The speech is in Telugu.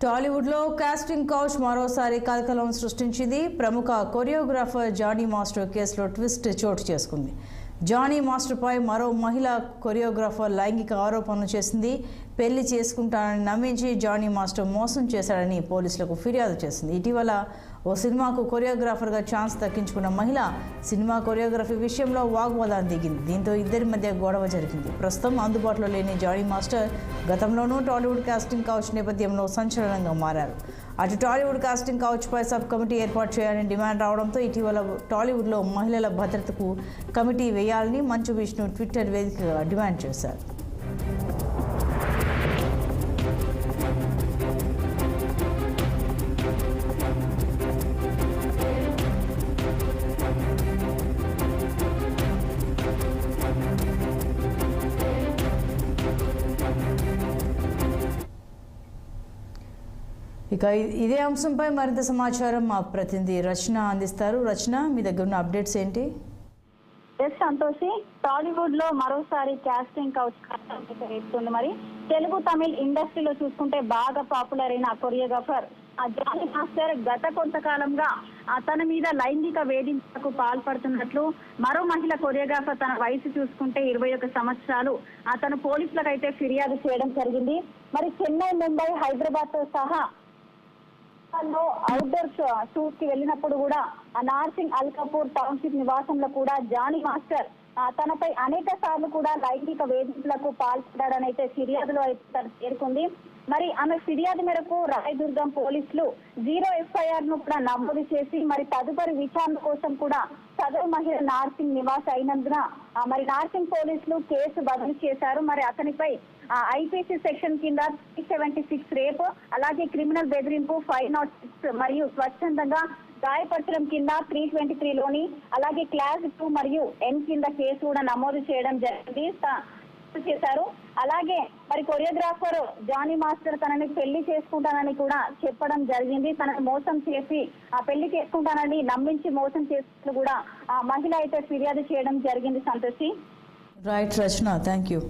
టాలీవుడ్ లో కాస్టింగ్ కౌచ్ మరోసారి కలకలం సృష్టించింది. ప్రముఖ కొరియోగ్రాఫర్ జానీ మాస్టర్ కేసులో ట్విస్ట్ చోటు చేసుకుంది. జానీ మాస్టర్ పై మరో మహిళా కొరియోగ్రాఫర్ లైంగిక ఆరోపణలు చేసింది. పెళ్లి చేసుకుంటానని నమ్మించి జానీ మాస్టర్ మోసం చేశాడని పోలీసులకు ఫిర్యాదు చేసింది. ఇటీవల ఓ సినిమాకు కొరియోగ్రాఫర్గా ఛాన్స్ దక్కించుకున్న మహిళ సినిమా కొరియోగ్రఫీ విషయంలో వాగ్వాదాన్ని దిగింది. దీంతో ఇద్దరి మధ్య గొడవ జరిగింది. ప్రస్తుతం అందుబాటులో లేని జానీ మాస్టర్ గతంలోనూ టాలీవుడ్ కాస్టింగ్ కౌచ్ నేపథ్యంలో సంచలనంగా మారారు. అటు టాలీవుడ్ కాస్టింగ్ కౌచ్పై సబ్ కమిటీ ఏర్పాటు చేయాలని డిమాండ్ రావడంతో ఇటీవల టాలీవుడ్లో మహిళల భద్రతకు కమిటీ వేయాలని మంచు విష్ణు ట్విట్టర్ వేదికగా డిమాండ్ చేశారు. ఇక ఇదే అంశంపై మరింత సమాచారం మా ప్రతినిధి రచన అందిస్తారు. రచన, మీ దగ్గర ఉన్న అప్డేట్స్ ఏంటి? సంతోషి, టాలీవుడ్ లో మరోసారి కాస్టింగ్ కౌచ్ వేస్తుంది. మరి తెలుగు తమిళ ఇండస్ట్రీలో చూసుకుంటే బాగా పాపులర్ అయిన కొరియోగ్రాఫర్ జానీ మాస్టర్ గత కొంతకాలంగా తన మీద లైంగిక వేధింపులకు పాల్పడుతున్నట్లు మరో మహిళ కొరియోగ్రాఫర్ తన వయసు చూసుకుంటే 21 సంవత్సరాలు తన పోలీసులకు అయితే ఫిర్యాదు చేయడం జరిగింది. మరి చెన్నై, ముంబై, హైదరాబాద్ తో సహా అవుట్డోర్ షూట్ కి వెళ్ళినప్పుడు కూడా నార్సింగ్ అల్కాపూర్ టౌన్షిప్ నివాసంలో కూడా జానీ మాస్టర్ తనపై అనేక సార్లు కూడా లైంగిక వేధింపులకు పాల్పడ్డాడని అయితే ఫిర్యాదులో అయితే పేర్కొంది. మరి ఆమె ఫిర్యాదు మేరకు రాయదుర్గం పోలీసులు 0 FIR ను కూడా నమోదు చేసి మరి తదుపరి విచారణ కోసం కూడా సదరు మహిళ నార్సింగ్ నివాస అయినందున మరి నార్సింగ్ పోలీసులు కేసు బదిలీ చేశారు. మరి అతనిపై IPC సెక్షన్ కింద 376 రేపు, అలాగే క్రిమినల్ బెదిరింపు 506 మరియు స్వచ్ఛందంగా గాయపరచడం కింద 323 లోని, అలాగే క్లాస్ 2 మరియు N కింద కేసు కూడా నమోదు చేయడం జరిగింది చేశారు. అలాగే మరి కొరియోగ్రాఫర్ జానీ మాస్టర్ తనని పెళ్లి చేసుకుంటానని కూడా చెప్పడం జరిగింది. తనని మోసం చేసి పెళ్లి చేసుకుంటానని నమ్మించి మోసం చేసినట్లు కూడా మహిళ అయితే ఫిర్యాదు చేయడం జరిగింది. Santoshi. Right Rachana, thank you.